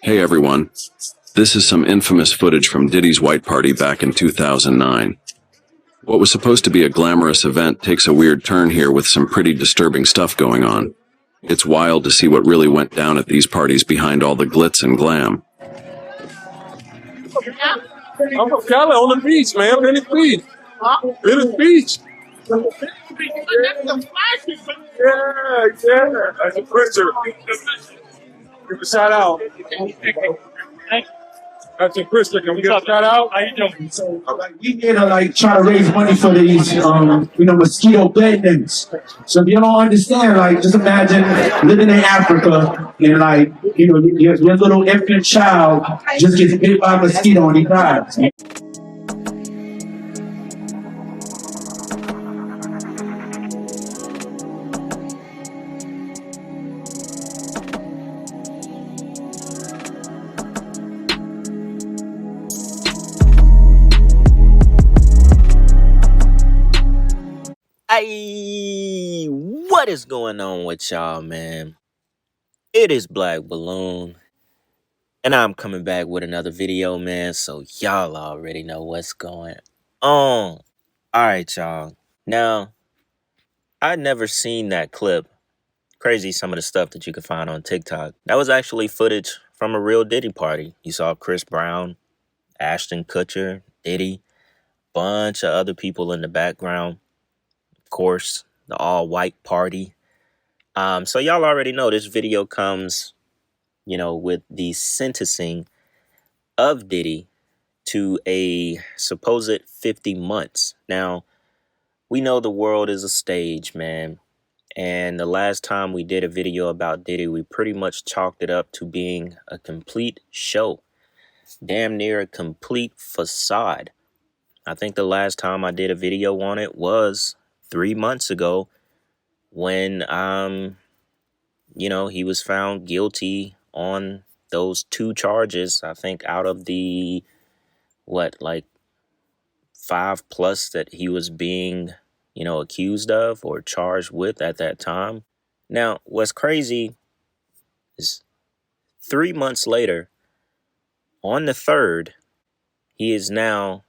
Hey everyone, this is some infamous footage from Diddy's white party back in 2009. What was supposed to be a glamorous event takes a weird turn here with some pretty disturbing stuff going on. It's wild to see what really went down at these parties behind all the glitz and glam. I'm from Cali on the beach, man. Venice Beach. Venice Beach. Yeah. That's a picture. Give a shout out. That's a Christian. Can we get a shout out? How you doing? We here to try to raise money for these mosquito bed nets. So if you don't understand, just imagine living in Africa and your little infant child just gets bit by a mosquito and he dies. Hey, what is going on with y'all, man? It is Black Balloon, and I'm coming back with another video, man, so y'all already know what's going on. Alright, y'all. Now, I'd never seen that clip. Crazy some of the stuff that you could find on TikTok. That was actually footage from a real Diddy party. You saw Chris Brown, Ashton Kutcher, Diddy, bunch of other people in the background. Of course, the all-white party. So y'all already know this video comes, with the sentencing of Diddy to a supposed 50 months. Now, we know the world is a stage, man. And the last time we did a video about Diddy, we pretty much chalked it up to being a complete show. Damn near a complete facade. I think the last time I did a video on it was 3 months ago when, he was found guilty on those 2 charges, I think out of the, 5 plus that he was being, accused of or charged with at that time. Now, what's crazy is 3 months later, on the 3rd, he is now,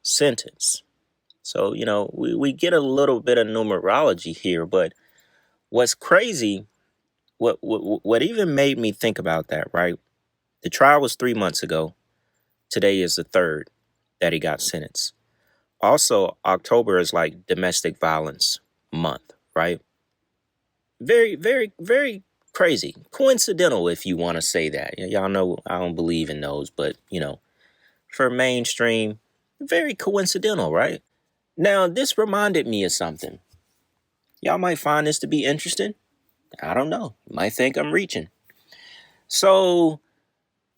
sentenced. So, we get a little bit of numerology here, but what's crazy, what even made me think about that, right? The trial was 3 months ago. Today is the 3rd that he got sentenced. Also, October is like domestic violence month, right? Very, very, very crazy. Coincidental, if you want to say that. Y'all know I don't believe in those, but, for mainstream, very coincidental, right? Now, this reminded me of something. Y'all might find this to be interesting. I don't know. You might think I'm reaching. So,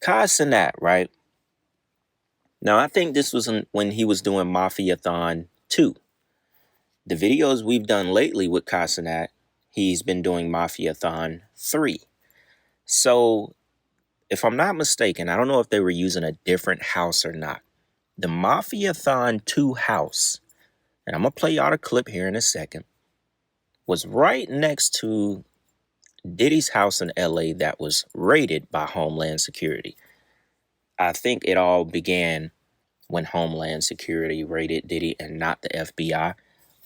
Kai Cenat, right? Now, I think this was when he was doing Mafia-thon 2. The videos we've done lately with Kai Cenat, he's been doing Mafia-thon 3. So, if I'm not mistaken, I don't know if they were using a different house or not. The Mafia-thon 2 house, and I'm going to play y'all a clip here in a second, was right next to Diddy's house in LA that was raided by Homeland Security. I think it all began when Homeland Security raided Diddy and not the FBI,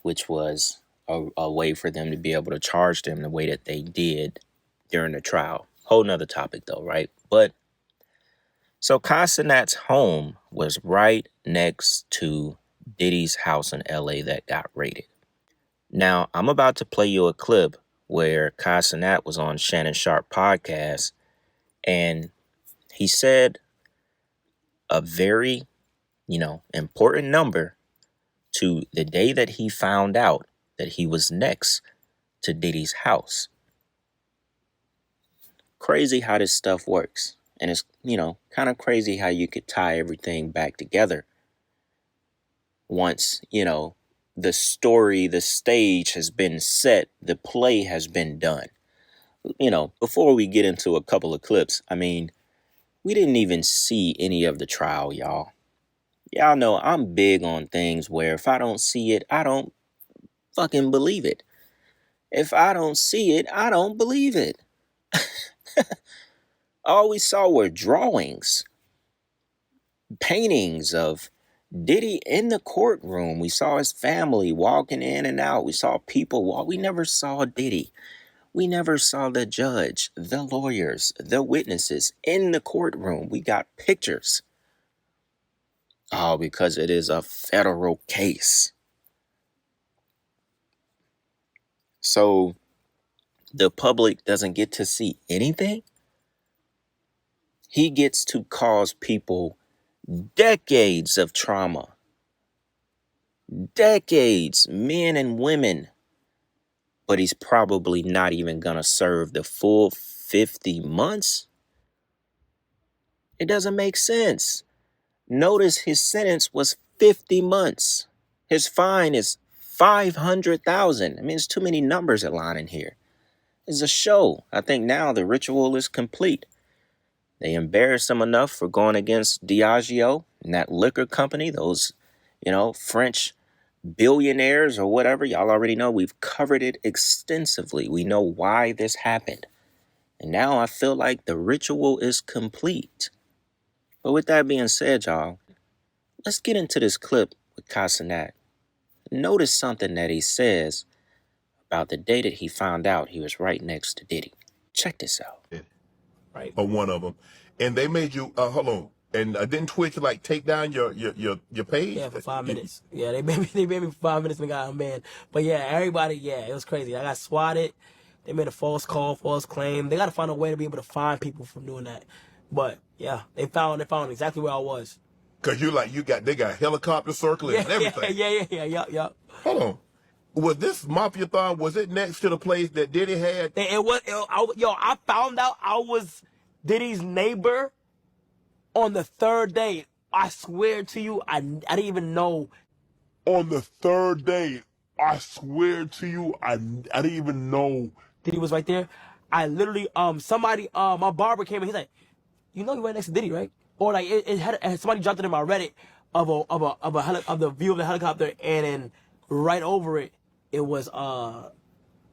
which was a way for them to be able to charge them the way that they did during the trial. Whole nother topic though, right? But so Kai Cenat's home was right next to Diddy's house in LA that got raided. Now, I'm about to play you a clip where Kai Cenat was on Shannon Sharp podcast, and he said a very, important number to the day that he found out that he was next to Diddy's house. Crazy how this stuff works. And it's, kind of crazy how you could tie everything back together once, the story, the stage has been set, the play has been done. Before we get into a couple of clips, we didn't even see any of the trial, y'all. Y'all know I'm big on things where if I don't see it, I don't fucking believe it. If I don't see it, I don't believe it. All we saw were drawings, paintings of Diddy in the courtroom. We saw his family walking in and out. We saw people walk. We never saw Diddy. We never saw the judge, the lawyers, the witnesses in the courtroom. We got pictures. Oh, because it is a federal case. So the public doesn't get to see anything. He gets to cause people decades of trauma. Decades, men and women. But he's probably not even gonna serve the full 50 months. It doesn't make sense. Notice his sentence was 50 months. His fine is 500,000. I mean, it's too many numbers aligning here. It's a show. I think now the ritual is complete. They embarrassed him enough for going against Diageo and that liquor company, those, French billionaires or whatever. Y'all already know we've covered it extensively. We know why this happened. And now I feel like the ritual is complete. But with that being said, y'all, let's get into this clip with Casanat. Notice something that he says about the day that he found out he was right next to Diddy. Check this out. Right. Or one of them. And they made you, hold on. And didn't Twitch like take down your page? Yeah, for 5 minutes. Yeah, they made me for 5 minutes and got unbanned. But yeah, everybody, yeah, it was crazy. I got swatted. They made a false call, false claim. They got to find a way to be able to find people from doing that. But yeah, they found exactly where I was. Cause they got helicopter circling and everything. Yeah. Hold on. Was this Mafia-thon, was it next to the place that Diddy had? I found out I was Diddy's neighbor on the third day. I swear to you, I didn't even know. On the third day, I swear to you, I didn't even know. Diddy was right there. I literally, my barber came in. He's like, you know, you right next to Diddy, right? Or like it had somebody dropped it in my Reddit of the view of the helicopter, and then right over it, it was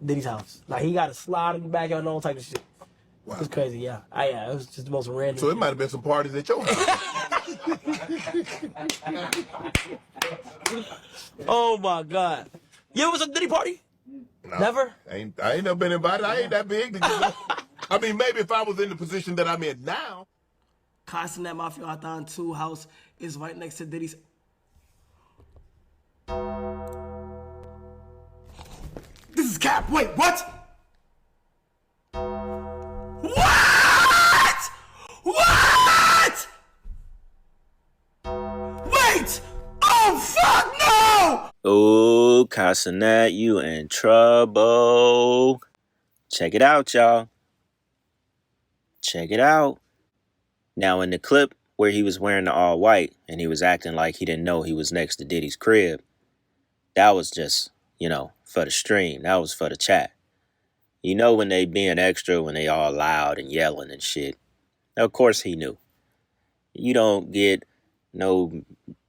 Diddy's house. Like he got a slide in the backyard and all type of shit. Wow. It was crazy, yeah. It was just the most random. So it might have been some parties at your house. Oh my God. You ever was at a Diddy party? No, Never? I ain't never been invited. I ain't that big. I mean, maybe if I was in the position that I'm in now. Casanat Mafia 2 house is right next to Diddy's. This is cap. Wait, what? What? Wait! Oh, fuck no! Oh, Casanat, you in trouble. Check it out, y'all. Check it out. Now, in the clip where he was wearing the all white and he was acting like he didn't know he was next to Diddy's crib, that was just, for the stream. That was for the chat. You know when they being extra, when they all loud and yelling and shit. Of course he knew. You don't get no,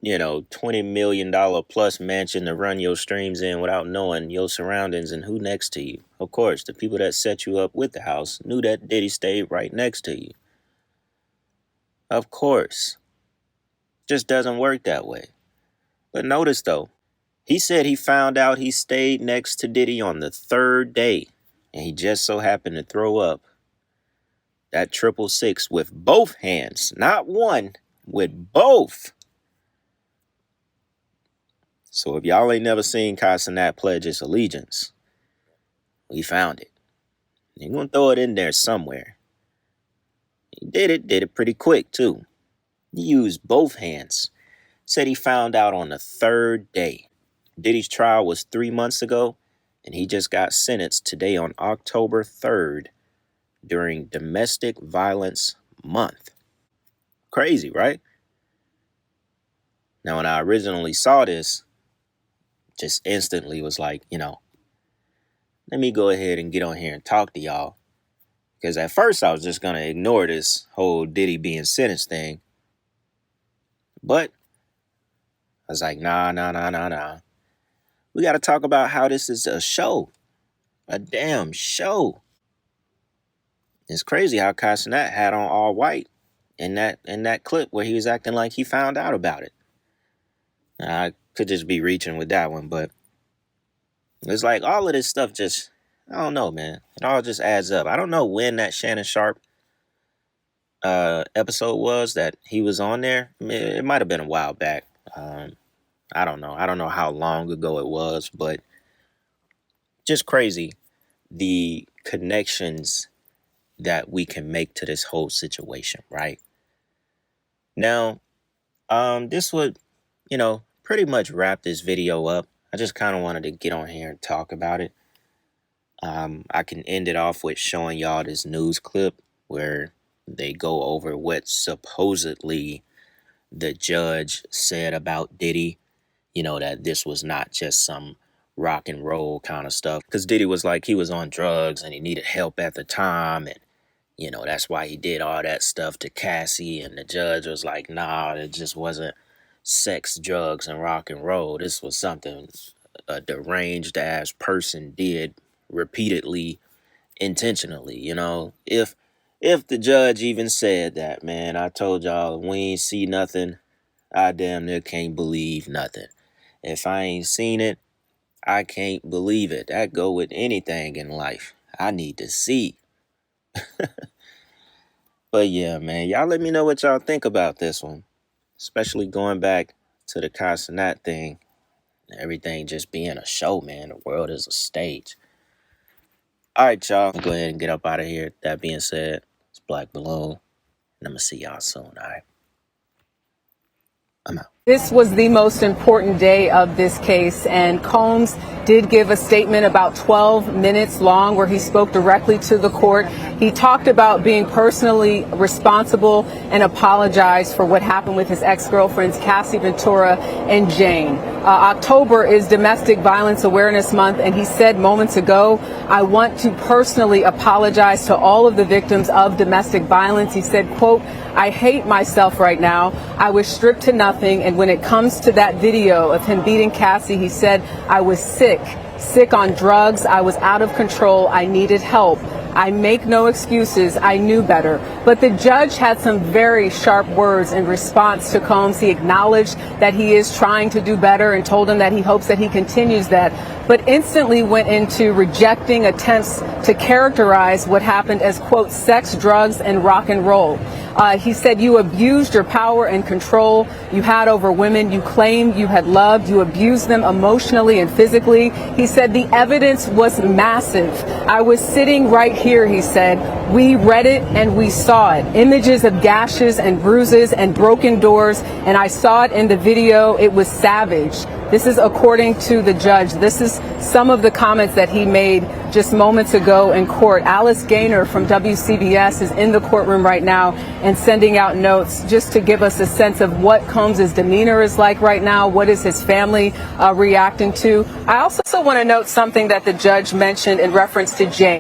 $20 million plus mansion to run your streams in without knowing your surroundings and who next to you. Of course, the people that set you up with the house knew that Diddy stayed right next to you. Of course. Just doesn't work that way. But notice though, he said he found out he stayed next to Diddy on the third day, and he just so happened to throw up that 666 with both hands, not one, with both. So if y'all ain't never seen Casanat pledge his allegiance, we found it. You're gonna throw it in there somewhere. He did it pretty quick too. He used both hands. Said he found out on the third day. Diddy's trial was 3 months ago, and he just got sentenced today on October 3rd during Domestic Violence Month. Crazy, right? Now, when I originally saw this, just instantly was like, let me go ahead and get on here and talk to y'all. Because at first I was just going to ignore this whole Diddy being sentenced thing. But I was like, nah. We got to talk about how this is a show. A damn show. It's crazy how Castanet had on all white in that clip where he was acting like he found out about it. I could just be reaching with that one, but it's like all of this stuff just, I don't know, man. It all just adds up. I don't know when that Shannon Sharp episode was that he was on there. It might have been a while back. I don't know. I don't know how long ago it was, but just crazy the connections that we can make to this whole situation, right? Now, this would, pretty much wrap this video up. I just kind of wanted to get on here and talk about it. I can end it off with showing y'all this news clip where they go over what supposedly the judge said about Diddy, that this was not just some rock and roll kind of stuff. Because Diddy was like, he was on drugs and he needed help at the time. And, that's why he did all that stuff to Cassie. And the judge was like, nah, it just wasn't sex, drugs, and rock and roll. This was something a deranged ass person did repeatedly, intentionally. If the judge even said that, man, I told y'all, we ain't see nothing. I damn near can't believe nothing. If I ain't seen it, I can't believe it. That go with anything in life. I need to see. But yeah, man, y'all let me know what y'all think about this one. Especially going back to the Castanet thing. Everything just being a show, man. The world is a stage. All right, y'all. Go ahead and get up out of here. That being said, it's Black Balloon. And I'm going to see y'all soon, all right? I'm out. This was the most important day of this case, and Combs did give a statement about 12 minutes long where he spoke directly to the court. He talked about being personally responsible and apologized for what happened with his ex-girlfriends, Cassie Ventura and Jane. October is Domestic Violence Awareness Month, and he said moments ago, I want to personally apologize to all of the victims of domestic violence. He said, quote, I hate myself right now. I was stripped to nothing. And when it comes to that video of him beating Cassie, he said, I was sick on drugs. I was out of control. I needed help. I make no excuses. I knew better. But the judge had some very sharp words in response to Combs. He acknowledged that he is trying to do better and told him that he hopes that he continues that, but instantly went into rejecting attempts to characterize what happened as, quote, sex, drugs, and rock and roll. He said you abused your power and control you had over women you claimed you had loved. You abused them emotionally and physically. He said the evidence was massive. I was sitting right here, he said. We read it and we saw it. Images of gashes and bruises and broken doors, and I saw it in the video. It was savage. This is according to the judge. This is some of the comments that he made just moments ago in court. Alice Gaynor from WCBS is in the courtroom right now and sending out notes just to give us a sense of what Combs' demeanor is like right now. What is his family reacting to? I also want to note something that the judge mentioned in reference to Jane.